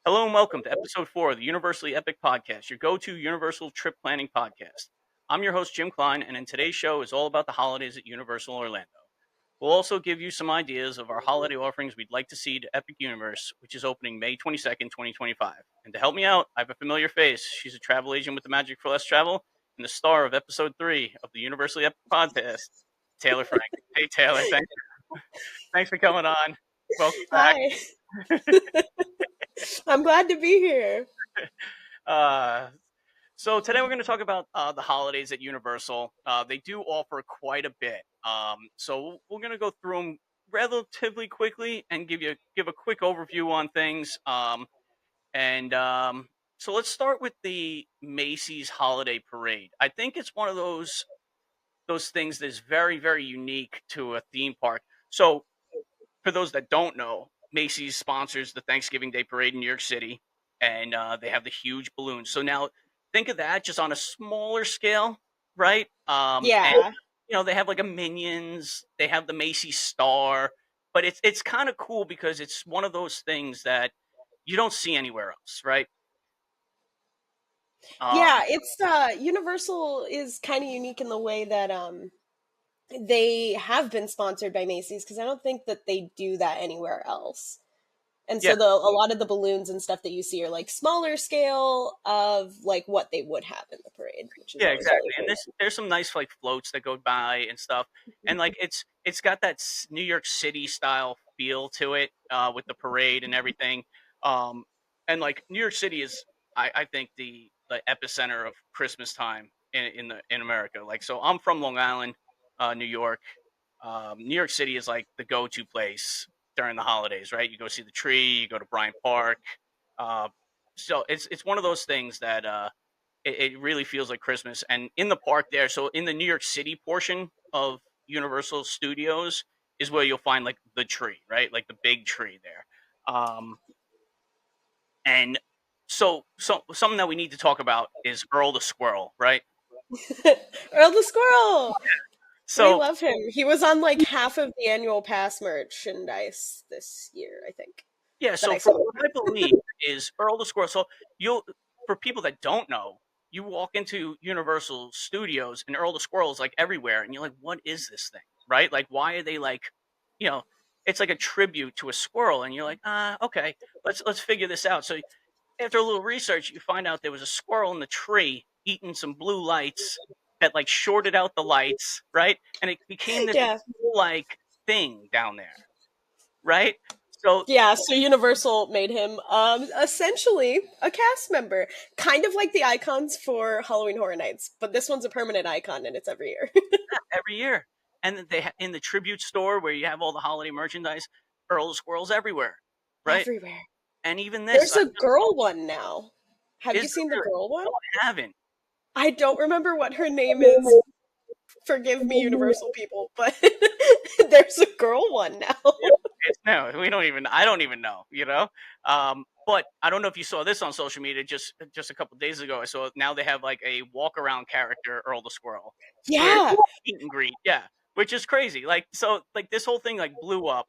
Hello and welcome to episode 4 of the Universally Epic Podcast, your go-to Universal trip planning podcast. I'm your host, Jim Klein, and in today's show is all about the holidays at Universal Orlando. We'll also give you some ideas of our holiday offerings we'd like to see to Epic Universe, which is opening May 22nd, 2025. And to help me out, I have a familiar face. She's a travel agent with the Magic for Less Travel and the star of episode 3 of the Universally Epic Podcast, Taylor Frank. Hey, Taylor, thanks for coming on. Welcome back. Hi. I'm glad to be here. Uh, So today we're going to talk about the holidays at Universal. They do offer quite a bit. So we're going to go through them relatively quickly and give a quick overview on things. So let's start with the Macy's Holiday Parade. I think it's one of those things that is very, very unique to a theme park. So for those that don't know, Macy's sponsors the Thanksgiving Day Parade in New York City, and they have the huge balloons. So now think of that just on a smaller scale, right? And Yeah. they have like a Minions, they have the Macy's Star, but it's kind of cool because it's one of those things that you don't see anywhere else, right? Yeah, Um, it's Universal is kind of unique in the way that they have been sponsored by Macy's because I don't think that they do that anywhere else. And yeah, so a lot of the balloons and stuff that you see are like smaller scale of like what they would have in the parade, which is yeah, always exactly. really And cool. there's some nice like floats that go by and stuff, and like it's got that New York City style feel to it with the parade and everything. Um, and like New York City is, I think the epicenter of Christmas time in America. Like, so I'm from Long Island, New York. New York City is like the go-to place during the holidays, right? You go see the tree, you go to Bryant Park. Uh, so it's one of those things that it really feels like Christmas. And in the park there, so in the New York City portion of Universal Studios is where you'll find like the tree, right? Like the big tree there. Um, and so something that we need to talk about is Earl the Squirrel, right? Earl the Squirrel. We So love him. He was on like half of the annual pass merchandise this year, I think, yeah, that so I for saw. what I believe is Earl the Squirrel. So you'll for people that don't know, you walk into Universal Studios and Earl the Squirrel is like everywhere, and you're like, what is this thing? Right? Like, why are they like, you know, it's like a tribute to a squirrel, and you're like, okay, let's figure this out. So after a little research, you find out there was a squirrel in the tree eating some blue lights that like shorted out the lights, right? And it became this Yeah. like thing down there, right? So Yeah, so Universal made him essentially a cast member, kind of like the icons for Halloween Horror Nights, but this one's a permanent icon and it's every year. every year. And then in the tribute store where you have all the holiday merchandise, Earl the Squirrel's everywhere, right? Everywhere. And even this, There's a girl one now. Have you is seen the there really? girl one? No, I haven't. I don't remember what her name is. Forgive me, Universal people, but there's a girl one now. No, we don't even. I don't even know. But I don't know if you saw this on social media. Just a couple days ago, I saw now they have like a walk around character, Earl the Squirrel, where Yeah. meet and greet. Yeah, which is crazy. Like so, like this whole thing like blew up.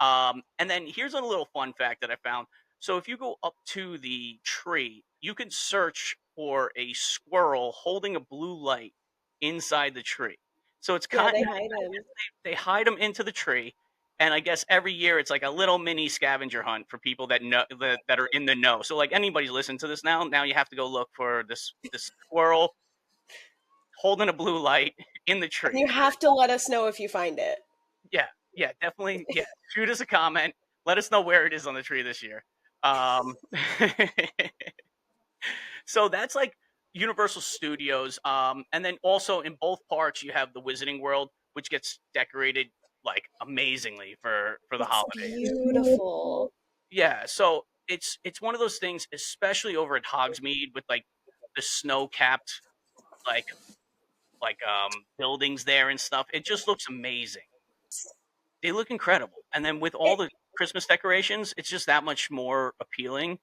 And then here's a little fun fact that I found. So if you go up to the tree, you can search for a squirrel holding a blue light inside the tree. So it's Yeah, kind they of hide him. they hide them into the tree, and I guess every year it's like a little mini scavenger hunt for people that know that are in the know. So like anybody's listening to this now, now you have to go look for this squirrel holding a blue light in the And tree. you have to let us know if you find it. Yeah, yeah, definitely. Yeah, shoot us a comment. Let us know where it is on the tree this year. Um, so that's like Universal Studios. And then also in both parks you have the Wizarding World, which gets decorated like amazingly for the It's holidays. beautiful. Yeah, so it's one of those things, especially over at Hogsmeade with like the snow capped like buildings there and stuff. It just looks amazing. They look incredible, and then with all It, the Christmas decorations, it's just that much more appealing.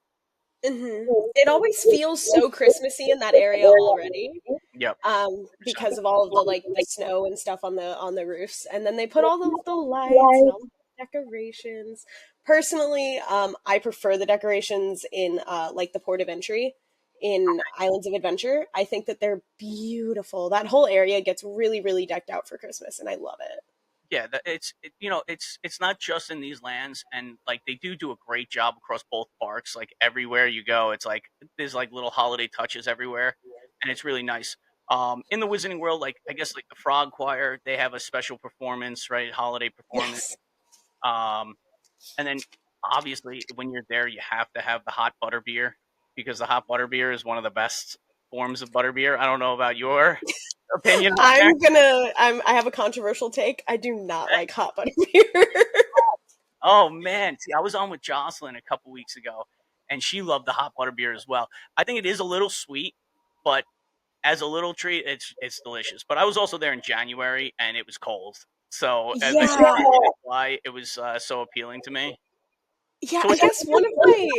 it always feels so Christmassy in that area already. Yep. So, Because of all of the like the snow and stuff on the roofs, and then they put all of the lights and all the decorations. Personally, I prefer the decorations in like the port of entry in Islands of Adventure. I think that they're beautiful. That whole area gets really, really decked out for Christmas, and I love it. Yeah, it's not just in these lands, and like they do a great job across both parks. Like everywhere you go, it's like there's like little holiday touches everywhere, and it's really nice. In the Wizarding World, like I guess like the Frog Choir, they have a special performance, right? Holiday performance. Yes. Um, and then obviously when you're there, you have to have the hot butter beer because the hot butter beer is one of the best forms of butter beer. I don't know about your opinion on there. I have a controversial take. I do not like hot butter beer. Oh man, see, I was on with Jocelyn a couple weeks ago, and she loved the hot butter beer as well. I think it is a little sweet, but as a little treat, it's delicious. But I was also there in January, and it was cold, so maybe Yeah. that's why it was so appealing to me. Yeah, So I what's your guess one of my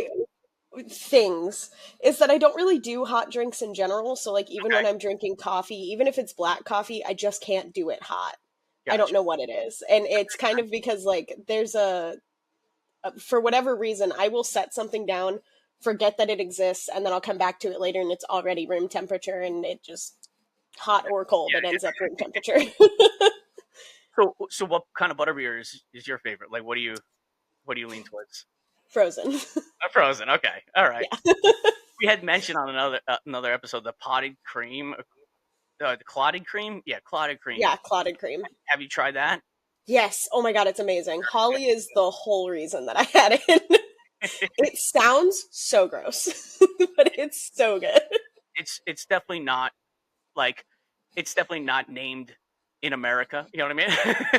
things is that I don't really do hot drinks in general. So, like, even when okay? I'm drinking coffee, even if it's black coffee, I just can't do it hot. I don't Gotcha. know what it is. And it's kind of because, like, for whatever reason, I will set something down, forget that it exists, and then I'll come back to it later and it's already room temperature and it just, hot or cold, it Yeah. ends up room temperature. So what kind of butter beer is your favorite? Like, what do you lean towards? Frozen. Frozen. Okay. All right. Yeah. We had mentioned on another episode the potted cream, the clotted cream. Yeah, clotted cream. Yeah, clotted cream. Have you tried that? Yes. Oh my god, it's amazing. Holly is the whole reason that I had it. It sounds so gross, but it's so good. It's definitely not like it's definitely not named in America. You know what I mean?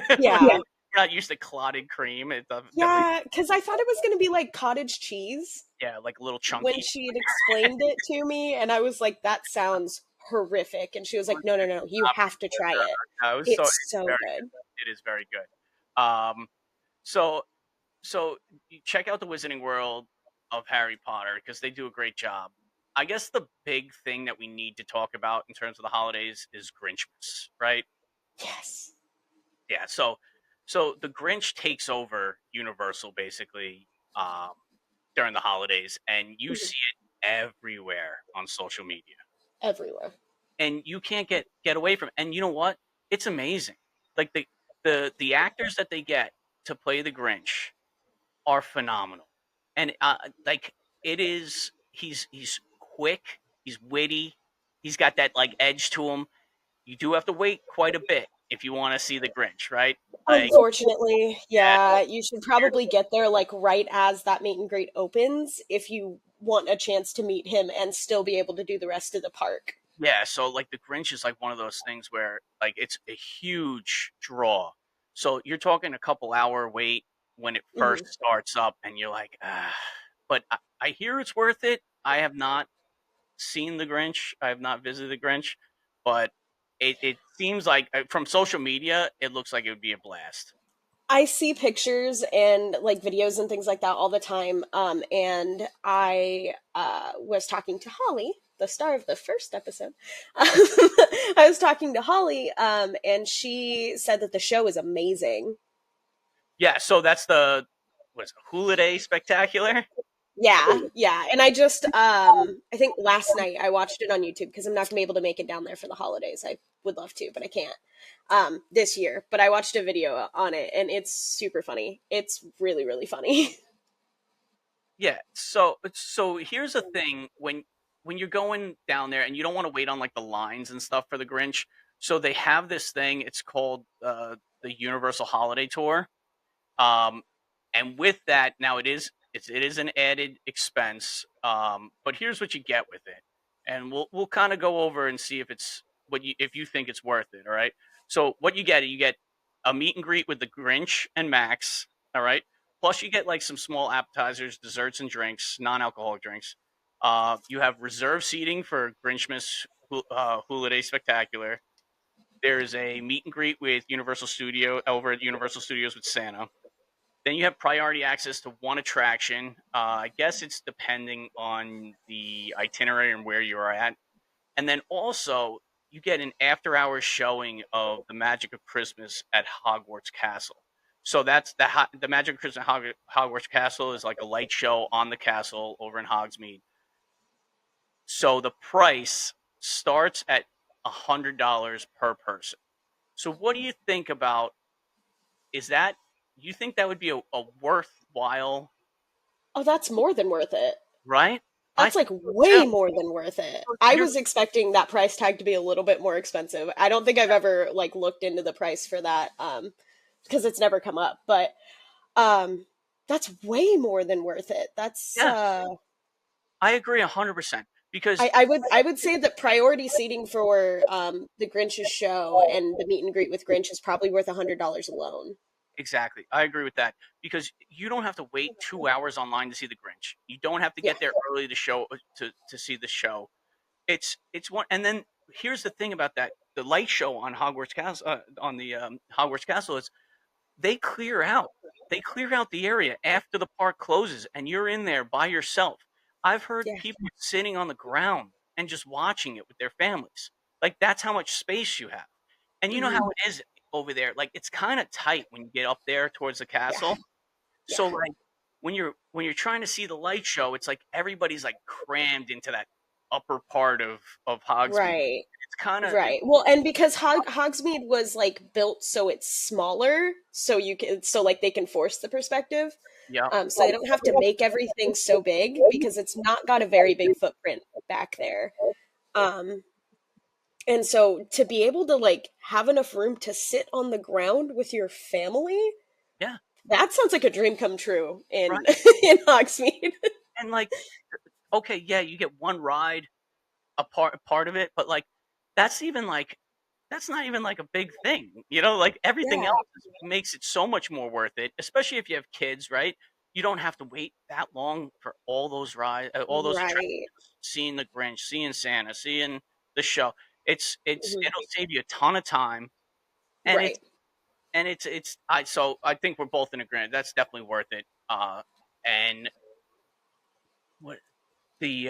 Like, Yeah. we're not used to clotted cream. It definitely Yeah, because I thought it was going to be like cottage cheese yeah, like a little when chunky. she had explained it to me, and I was like, that sounds horrific. And she was like, no, no, no, you have to try it. No, it was so It's it's so very good. it is very good. So so you check out the Wizarding World of Harry Potter because they do a great job. I guess the big thing that we need to talk about in terms of the holidays is Grinchmas, right? Yes. Yeah. So the Grinch takes over Universal basically um, during the holidays, and you Mhm. see it everywhere on social media, Everywhere. and you can't get away from it. And you know what? It's amazing. Like the actors that they get to play the Grinch are phenomenal. And like it is he's quick, he's witty, he's got that like edge to him. You do have to wait quite a bit if you want to see the Grinch, right? Like Unfortunately, yeah, yeah, you should probably get there like right as that meet and greet opens if you want a chance to meet him and still be able to do the rest of the park. yeah, so like the Grinch is like one of those things where like it's a huge draw. So you're talking a couple hour wait when it first Hmm. starts up and you're like, ah. But I hear it's worth it. I have not seen the Grinch. I have not visited the Grinch, but it seems like from social media, it looks like it would be a blast. I see pictures and like videos and things like that all the time. And I was talking to Holly, the star of the first episode. I was talking to Holly, and she said that the show is amazing. Yeah, so that's the what is it, Hula Day Spectacular? Yeah, yeah. And I think last night I watched it on YouTube because I'm not gonna be able to make it down there for the holidays. I would love to, but I can't this year. But I watched a video on it and it's super funny. It's really, really funny. Yeah. So here's the thing when you're going down there and you don't want to wait on like the lines and stuff for the Grinch. So they have this thing. It's called the Universal Holiday Tour. Um, and with that, now it is an added expense. But here's what you get with it, and we'll kind of go over and see if it's what you if you think it's worth it. All right. So what you get a meet and greet with the Grinch and Max. All right. Plus you get like some small appetizers, desserts, and drinks, non-alcoholic drinks. You have reserved seating for Grinchmas Hula Day Spectacular. There's a meet and greet with Universal Studio over at Universal Studios with Santa. Then you have priority access to one attraction. I guess it's depending on the itinerary and where you're at. And then also, you get an after hours showing of the Magic of Christmas at Hogwarts Castle. So that's the Magic Christmas Hogwarts Castle is like a light show on the castle over in Hogsmeade. So the price starts at $100 per person. So what do you think about is that you think that would be a worthwhile, Oh, that's more than worth it. right? I That's think like so too. way more than worth it. So I here's was expecting that price tag to be a little bit more expensive. I don't think I've ever like looked into the price for that because it's never come up, but um that's way more than worth it. That's yeah, I agree 100% because I would say that priority seating for the Grinch's show and the meet and greet with Grinch is probably worth $100 alone. exactly. I agree with that because you don't have to wait 2 hours online to see the Grinch. You don't have to Yeah. get there early to show to see the show. It's one, and then here's the thing about that: the light show on Hogwarts Castle on the Hogwarts Castle is they clear out. They clear out the area after the park closes, and you're in there by yourself. I've heard Yeah. people sitting on the ground and just watching it with their families. Like that's how much space you have. And you know Hmm. how it is over there. Like it's kind of tight when you get up there towards the Yeah. castle. Yeah. So like when you're trying to see the light show, it's like everybody's like crammed into that upper part of Hogsmeade. Right. It's kind of Right. Well, and because Hogsmeade was like built so it's smaller, so you can so like they can force the perspective. yeah, So they don't have to make everything so big because it's not got a very big footprint back there. Um, and so to be able to like have enough room to sit on the ground with your family, yeah, that sounds like a dream come true in right. in Hogsmeade. And like okay, yeah, you get one ride a part of it, but like that's even like that's not even like a big thing, like everything Yeah. else makes it so much more worth it, especially if you have kids, right? You don't have to wait that long for all those rides, all those Right. attractions, seeing the Grinch, seeing Santa, seeing the show. Mhm. It'll save you a ton of time, and Right. it's I so I think we're both in agreement. That's definitely worth it. And what the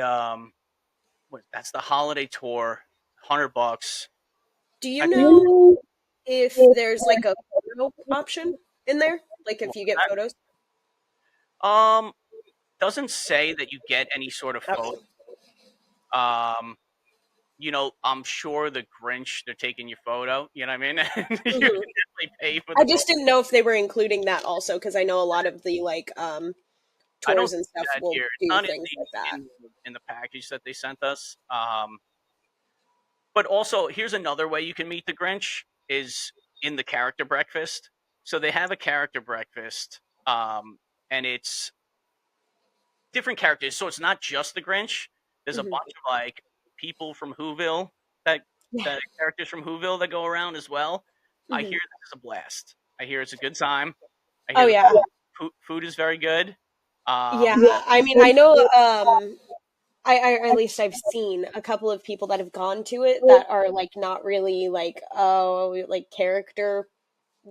that's the holiday tour, $100. Do you I think know if there's like a photo option in there? Like if you get photos? um doesn't say that you get any sort of photo. Okay. Um, I'm sure the Grinch they're taking your photo. You know what I mean? You Hmm. can definitely pay for I the just photo. didn't know if they were including that also because I know a lot of the like I don't tours and see stuff that will here. It's do not in things like that. the package that they sent us. But also here's another way you can meet the Grinch is in the character breakfast. So they have a character breakfast, and it's different characters. So it's not just the Grinch. There's a Hmm. bunch of like people from Whoville that Yeah. that characters from Whoville that go around as well. I Hmm. hear this is a blast. I hear it's a good time. I Oh hear the yeah. food is very good. Yeah. Um, I mean, I know I at least I've seen a couple of people that have gone to it that are like not really like oh like character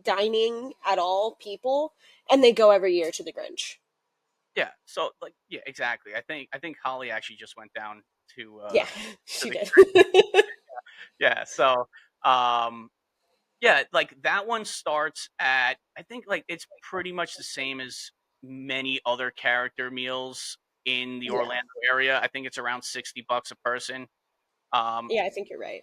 dining at all people and they go every year to the Grinch. yeah. So like yeah, exactly. I think Holly actually just went down to Yeah, to she the did. yeah. So um, yeah, like that one starts at I think like it's pretty much the same as many other character meals in the Yeah. Orlando area. I think it's around $60 a person. Um, Yeah, I think you're right.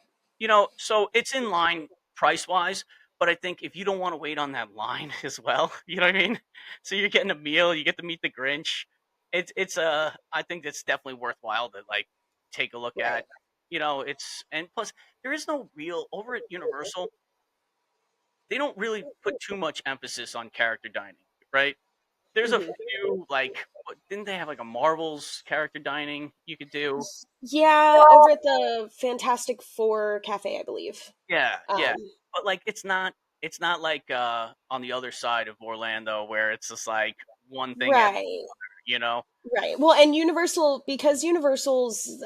so it's in line price wise, but I think if you don't want to wait on that line as well, you know what I mean? So you're getting a meal, you get to meet the Grinch. I think it's definitely worthwhile to like take a look Right. at. It's and plus there is no real over at Universal they don't really put too much emphasis on character dining, right? There's a Hmm. few didn't they have like a Marvel's character dining you could do? Yeah, over at the Fantastic Four Cafe, I believe. Yeah, yeah. Um, But like it's not like on the other side of Orlando where it's just like one thing after right. you know. Right. Well, and Universal, because Universal's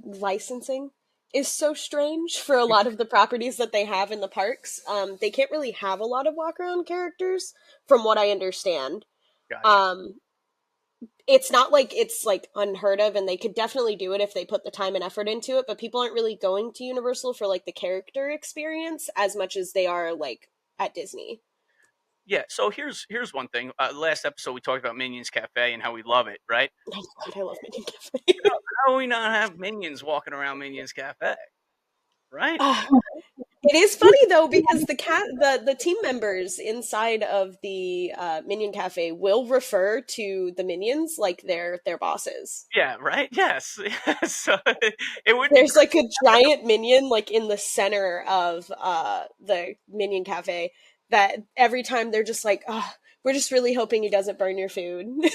licensing is so strange for a lot of the properties that they have in the parks. They can't really have a lot of walk around characters, from what I understand. Gotcha. Um, it's not like it's like unheard of, and they could definitely do it if they put the time and effort into it. But people aren't really going to Universal for like the character experience as much as they are like at Disney. Yeah, so here's one thing. Last episode we talked about Minions Cafe and how we love it, right? Oh God, I love Minion Cafe. How do we not have minions walking around Minions Cafe, right? Ah, it is funny though because the team members inside of the Minion Cafe will refer to the minions like their bosses. Yeah, right. Yes, yes. So it would be There's like a giant minion like in the center of the Minion Cafe that every time they're just like, oh, we're just really hoping he doesn't burn your food. you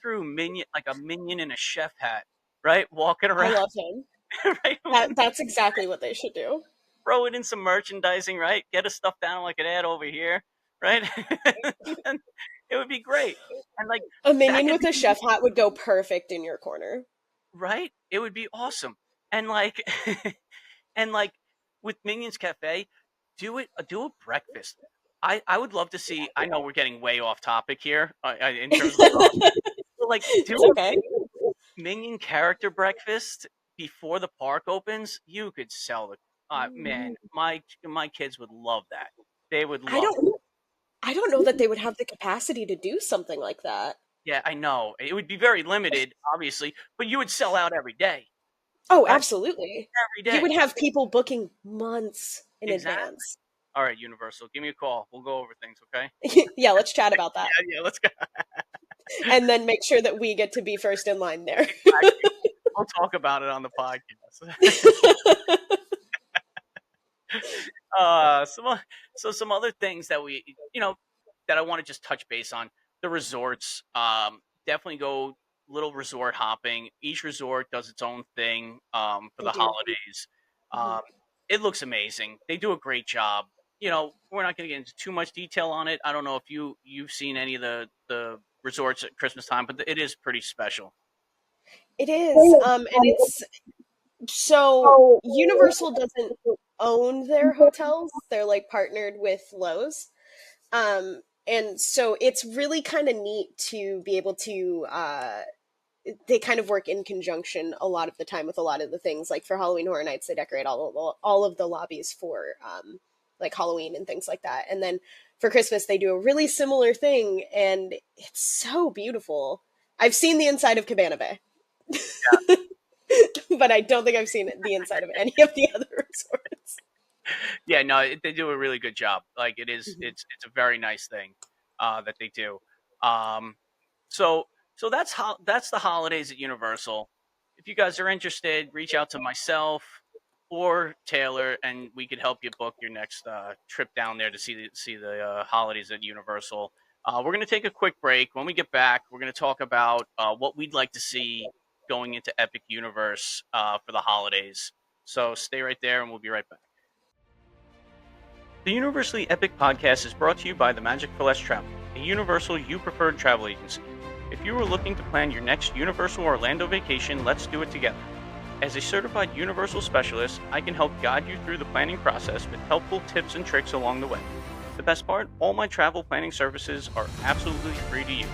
threw minion like a minion in a chef hat, right? Walking I around, love him. right? That's exactly what they should do. Throw it in some merchandising, right? Get a stuffed animal like an ad over here, right? And it would be great. And like A that minion could with be a chef hat would go perfect in your corner. right. It would be awesome. And like and like with Minions Cafe, do a breakfast. I would love to see. I know we're getting way off topic here in terms of but like do It's a okay. Minion character breakfast before the park opens. You could sell the man. My kids would love that. They would I love it. don't I don't know that they would have the capacity to do something like that. Yeah, I know it would be very limited, obviously, but you would sell out every day. Oh, Every, absolutely. every You day. would have people booking months in Exactly. advance. All right, Universal, give me a call. We'll go over things, okay? Yeah, let's chat about that. Yeah, yeah, let's go. And then make sure that we get to be first in line there. Exactly. We'll talk about it on the podcast. Some some other things that that I want to just touch base on the resorts. Definitely go little resort hopping. Each resort does its own thing for They the do. holidays. Mhm. Um, it looks amazing. They do a great job. We're not going to get into too much detail on it. I don't know if you've seen any of the resorts at Christmas time, but it is pretty special. It is. And it's so Universal doesn't own their hotels. They're like partnered with Lowe's. And so it's really kind of neat to be able to they kind of work in conjunction a lot of the time with a lot of the things. Like for Halloween Horror Nights, they decorate all of the lobbies for like Halloween and things like that. And then for Christmas, they do a really similar thing, and it's so beautiful. I've seen the inside of Cabana Bay, but I don't think I've seen the inside of any of the other resorts. Yeah, no, they do a really good job. Like it is, Mhm. it's a very nice thing that they do. Um, so that's the holidays at Universal. If you guys are interested, reach out to myself or Taylor, and we could help you book your next trip down there to see the holidays at Universal. We're going to take a quick break. When we get back, we're going to talk about what we'd like to see going into Epic Universe for the holidays. So stay right there, and we'll be right back. The Universally Epic podcast is brought to you by the Magic for Less Travel, a Universal You Preferred travel agency. If you are looking to plan your next Universal Orlando vacation, let's do it together. As a certified Universal specialist, I can help guide you through the planning process with helpful tips and tricks along the way. The best part, all my travel planning services are absolutely free to use.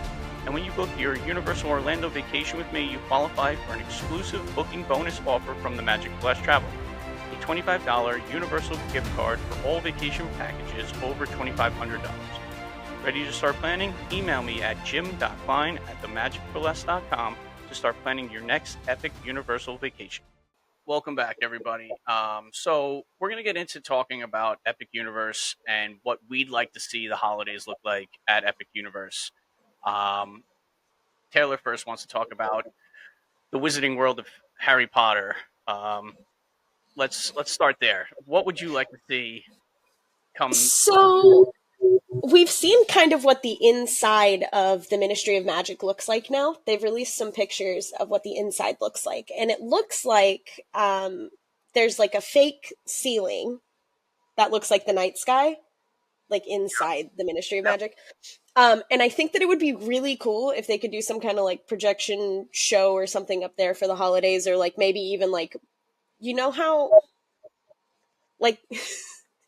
And when you book your Universal Orlando vacation with me, you qualify for an exclusive booking bonus offer from the Magic for Less Travel. A $25 Universal gift card for all vacation packages over $2,500. Ready to start planning? Email me at jim.klein@themagicforless.com to start planning your next epic Universal vacation. Welcome back, everybody. So we're going to get into talking about Epic Universe and what we'd like to see the holidays look like at Epic Universe. Um, Taylor first wants to talk about the Wizarding World of Harry Potter. Um, let's start there. What would you like to see come? So we've seen kind of what the inside of the Ministry of Magic looks like now. They've released some pictures of what the inside looks like, and it looks like there's like a fake ceiling that looks like the night sky, like inside the Ministry of Yep. Magic. And I think that it would be really cool if they could do some kind of like projection show or something up there for the holidays, or like maybe even like, you know how like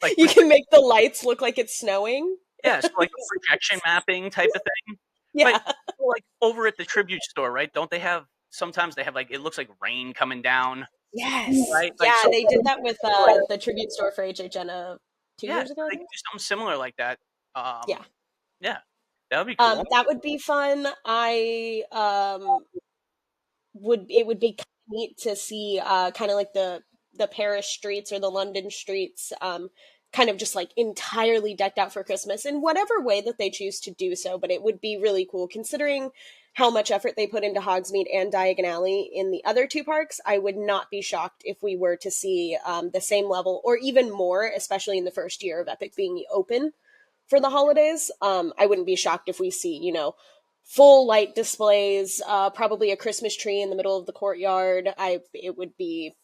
Like you can make the lights look like it's snowing. yeah, so like a projection mapping type of thing. But Yeah. like over at the tribute store, right? Don't they have sometimes they have like it looks like rain coming down, Yes. right? Like Yeah, so they did that with like the tribute store for HHN 2 yeah, years so ago, I they could think. do something similar like that. Um, Yeah. yeah, that would be cool. That would be fun. It would be kind of neat to see kind of like the Paris streets or the London streets kind of just like entirely decked out for Christmas in whatever way that they choose to do so. But it would be really cool considering how much effort they put into Hogsmeade and Diagon Alley in the other two parks. I would not be shocked if we were to see the same level or even more, especially in the first year of Epic being open for the holidays. I wouldn't be shocked if we see, full light displays, probably a Christmas tree in the middle of the courtyard. It would be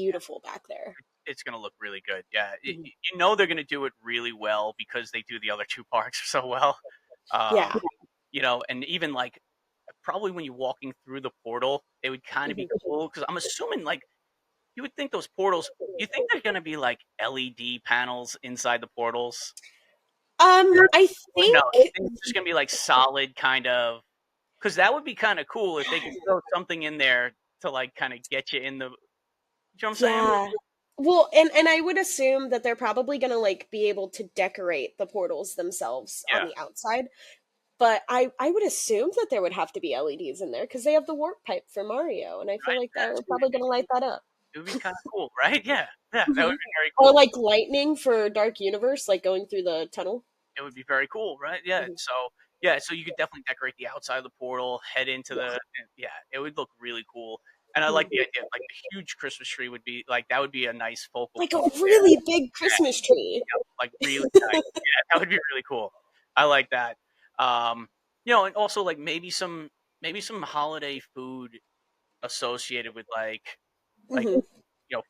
Yeah, beautiful back there. it's gonna look really good. Yeah, Mhm. they're gonna do it really well because they do the other two parks so well. Yeah. Um, and even like probably when you're walking through the portal, it would kind of be Mhm. cool because I'm assuming like you would think those portals. You think they're gonna be like LED panels inside the portals, I or no? think You think it's just gonna be like solid kind of? Because that would be kind of cool if they could throw something in there to like kind of get you in the. You know what I'm saying? yeah. Well, and I would assume that they're probably going to like be able to decorate the portals themselves on Yeah, the outside. But I would assume that there would have to be LEDs in there because they have the warp pipe for Mario, and I feel right. like That's they're probably going to light that up. it would be kind of cool, right? Yeah, yeah, that would Mhm. be very Or cool. like lightning for Dark Universe, like going through the tunnel. It would be very cool, right? Yeah. Mhm. So you could definitely decorate the outside of the portal, head into Yeah. the yeah. It would look really cool, and I like Mhm. the idea. Like the huge Christmas tree would be like that would be a nice focal Like a point there. really big Yeah, Christmas tree. yeah, like really nice. Yeah, that would be really cool. I like that. Um, and also like maybe some holiday food associated with like Hmm.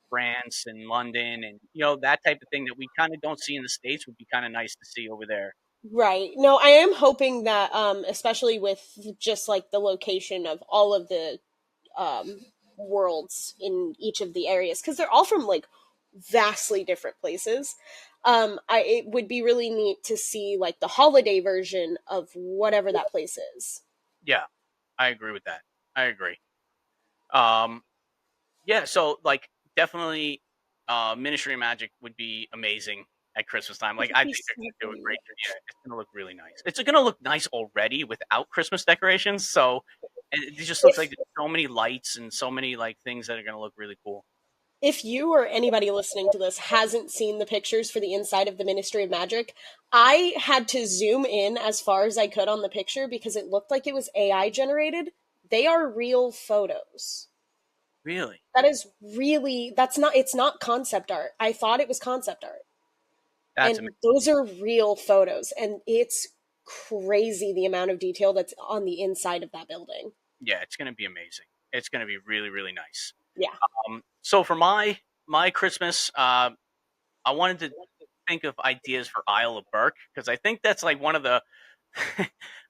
France and London and that type of thing that we kind of don't see in the States would be kind of nice to see over there. Right. No, I am hoping that, especially with just like the location of all of the um, worlds in each of the areas, because they're all from like vastly different places. It would be really neat to see like the holiday version of whatever that place is. Yeah, I agree with that. I agree. Um, yeah, so like definitely, Ministry of Magic would be amazing at Christmas time. It Like would I be think they're so gonna do a pretty. great job. Yeah, it's gonna look really nice. It's gonna look nice already without Christmas decorations. So, and it just looks like If there's so many lights and so many like things that are gonna look really cool. if you or anybody listening to this hasn't seen the pictures for the inside of the Ministry of Magic, I had to zoom in as far as I could on the picture because it looked like it was AI generated. They are real photos. Really, It's not concept art. I thought it was concept art. that's amazing. And those are real photos. And it's crazy the amount of detail that's on the inside of that building. Yeah, it's gonna be amazing. It's gonna be really really nice. Yeah. So for my Christmas, I wanted to think of ideas for Isle of Burke because I think that's like one of the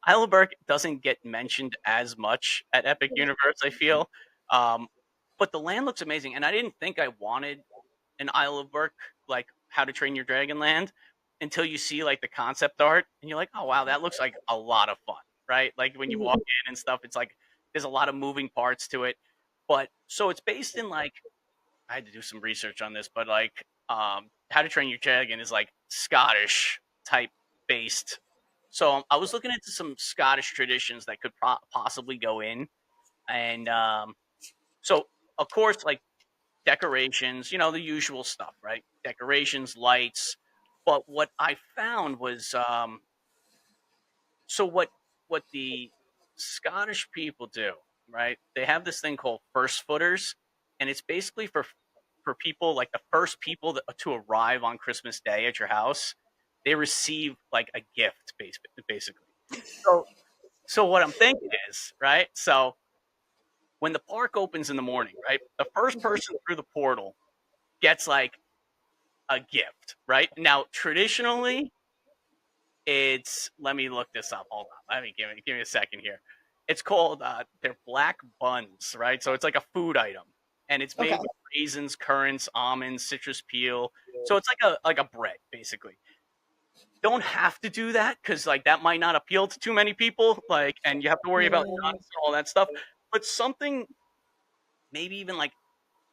Isle of Burke doesn't get mentioned as much at Epic Universe. I feel, um, but the land looks amazing, and I didn't think I wanted an Isle of Burke like How to Train Your Dragon land until you see like the concept art, and you're like, oh wow, that looks like a lot of fun, right? Like when you walk Mhm. in and stuff, it's like there's a lot of moving parts to it. But so it's based in like I had to do some research on this, but like How to Train Your Dragon is like Scottish type based. So I was looking into some Scottish traditions that could possibly go in, and so of course like decorations, the usual stuff, right? Decorations, lights. But what I found was so what the Scottish people do, right? They have this thing called first footers, and it's basically for people like the first people to arrive on Christmas Day at your house. They receive like a gift, basically. So so what I'm thinking is, right? So when the park opens in the morning, right? The first person through the portal gets like a gift, right? Now traditionally, it's let me look this up. Hold on. Let me give me a second here. It's called they're black buns, right? So it's like a food item, and it's Okay. made with raisins, currants, almonds, citrus peel. So it's like a bread, basically. Don't have to do that because like that might not appeal to too many people. Like, and you have to worry about Yeah. nuts and all that stuff. But something, maybe even like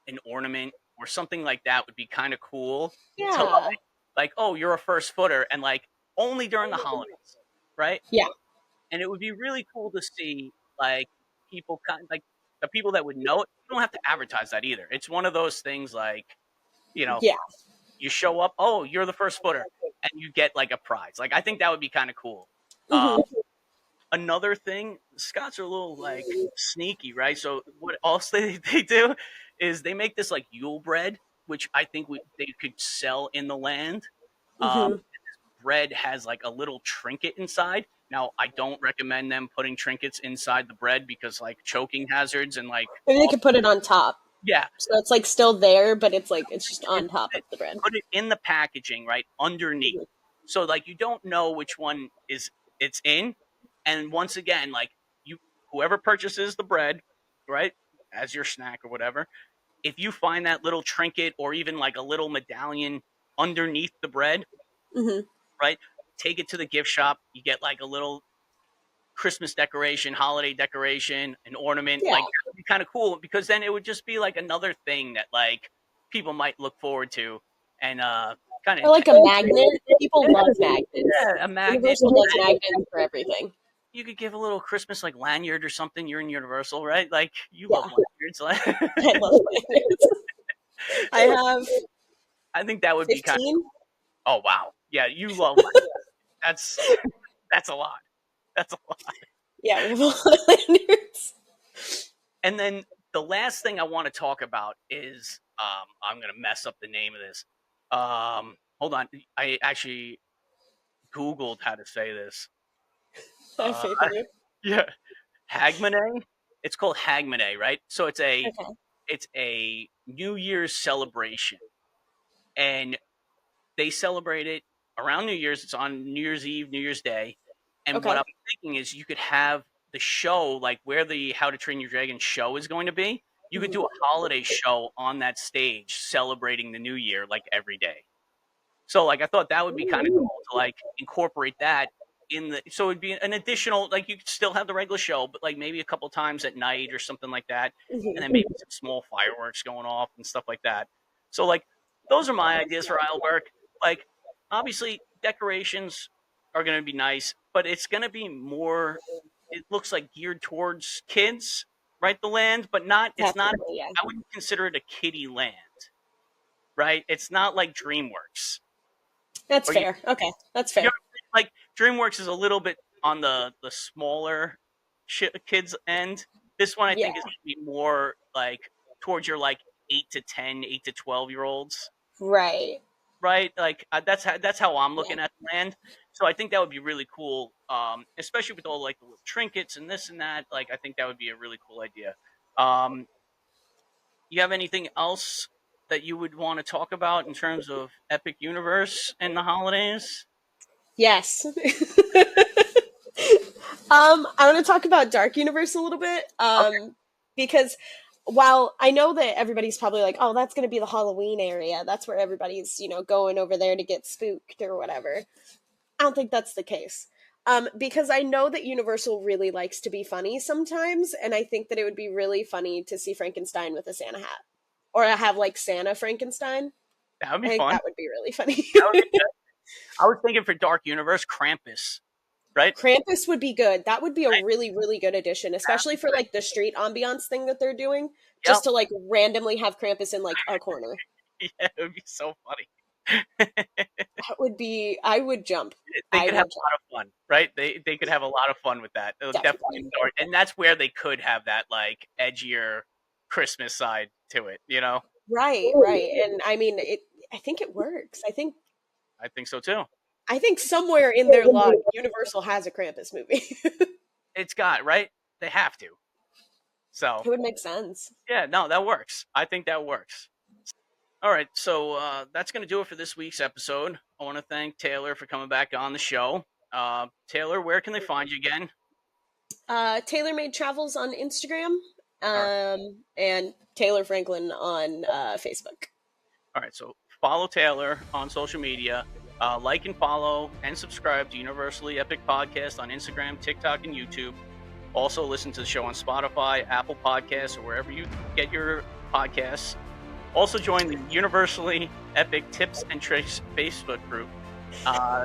an ornament or something like that would be kind of cool to Yeah. like oh, you're a first footer, and like only during the holidays, right? Yeah. And it would be really cool to see like people like the people that would know it. You don't have to advertise that either. It's one of those things like, you know, Yeah. you show up, oh, you're the first footer, and you get like a prize. Like I think that would be kind of cool. Um, Hmm. Another thing, Scots are a little like sneaky, right? So what else they do is they make this like Yule bread, which I think they could sell in the land. Hmm. Bread has like a little trinket inside. Now, I don't recommend them putting trinkets inside the bread because like choking hazards and like Maybe they all, could put it on top. yeah, So it's like still there, but it's like it's just it, on top of the bread. put it in the packaging right underneath. Hmm. So like you don't know which one is it's in. And once again, like you whoever purchases the bread, right, as your snack or whatever, if you find that little trinket or even like a little medallion underneath the bread, Hmm. right? Take it to the gift shop. You get like a little Christmas decoration, holiday decoration, an ornament. Yeah. Like that would be kind of cool because then it would just be like another thing that like people might look forward to and kind of Or like entice. a magnet. People Yeah, love magnets. yeah, a magnet. Universal does magnets for everything. You could give a little Christmas like lanyard or something. You're in Universal, right? Like you love Yeah, lanyards. I love magnets. I have I think that would be kind of. 15. Oh wow, yeah, you love lanyards. That's that's a lot. That's a lot. Yeah, we have a lot of lanyards. And then the last thing I want to talk about is I'm gonna mess up the name of this. Hold on, I actually Googled how to say this. I have Uh, faith in you. yeah, Hagmanay. It's called Hagmanay, right? So Okay. it's a New Year's celebration, and they celebrate it around New Year's. It's on New Year's Eve, New Year's Day. And what Okay. I'm thinking is you could have the show, like where the How to Train Your Dragon show is going to be. You could do Hmm. a holiday show on that stage celebrating the new year, like every day. So like I thought that would be kind of cool to like incorporate that in the so it'd be an additional like you could still have the regular show, but like maybe a couple times at night or something like that, and Hmm. then maybe some small fireworks going off and stuff like that. So like those are my ideas for aisle work. Like obviously decorations are going to be nice, but it's going to be more. It looks like geared towards kids, right? The land, but not. It's not. Definitely, yeah. I wouldn't consider it a kiddie land, right? It's not like DreamWorks That's or you fair. Okay, that's you know, fair. like DreamWorks is a little bit on the smaller kids end. This one I Yeah. think is gonna be more like towards your like 8 to 10, 8 to 12 year olds, Right. right? Like that's how I'm Yeah. looking at the land. So I think that would be really cool, especially with all like the little trinkets and this and that. Like I think that would be a really cool idea. Um, you have anything else that you would want to talk about in terms of Epic Universe and the holidays? Yes. I want to talk about Dark Universe a little bit. Okay. Because while I know that everybody's probably like, oh, that's going to be the Halloween area. That's where everybody's, going over there to get spooked or whatever. I don't think that's the case. Because I know that Universal really likes to be funny sometimes, and I think that it would be really funny to see Frankenstein with a Santa hat. Or have like Santa Frankenstein. That would I be think fun. that would be really funny. That would be good. I was thinking for Dark Universe, Krampus, right? Krampus would be good. That would be a really, really good addition, especially for like the street ambiance thing that they're doing. Yep. Just to like randomly have Krampus in like a corner. Yeah, it would be so funny. That would be, I would jump. They I could have would a jump. lot of fun, right? They could have a lot of fun with that. They'll definitely Definitely. enjoy it. And that's where they could have that like edgier Christmas side to it, you know? Right, right. And I mean, I think it works. I think so too. I think somewhere in their log, Universal has a Krampus movie. It's got, right? They have to. So It would make sense. yeah, no, that works. I think that works. All right, so that's going to do it for this week's episode. I want to thank Taylor for coming back on the show. Taylor, where can they find you again? Taylor Made Travels on Instagram, All right, and Taylor Franklin on Facebook. all right. So follow Taylor on social media. Like and follow and subscribe to Universally Epic Podcast on Instagram, TikTok, and YouTube. Also, listen to the show on Spotify, Apple Podcasts, or wherever you get your podcasts. Also, join the Universally Epic Tips and Tricks Facebook group.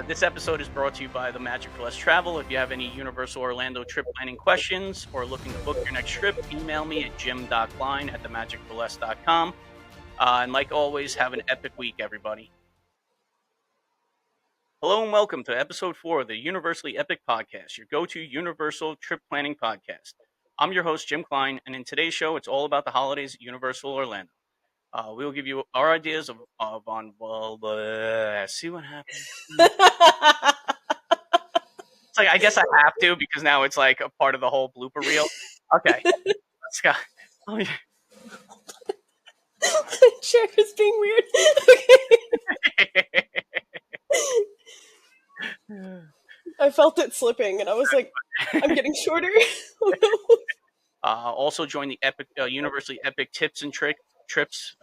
This episode is brought to you by the Magic for Less Travel. If you have any Universal Orlando trip planning questions or looking to book your next trip, email me at jim.klein@themagicforless.com. And like always, have an epic week, everybody. Hello and welcome to episode 4 of the Universally Epic Podcast, your go-to Universal trip planning podcast. I'm your host, Jim Klein, and in today's show, it's all about the holidays at Universal Orlando. We will give you our ideas of on, well, see what happens. It's like, I guess I have to because now it's like a part of the whole blooper reel. Okay, let's go. Oh, yeah. Chair is being weird. Okay. I felt it slipping, and I was like, I'm getting shorter. Oh no. Also join the epic, universally epic tips and trips.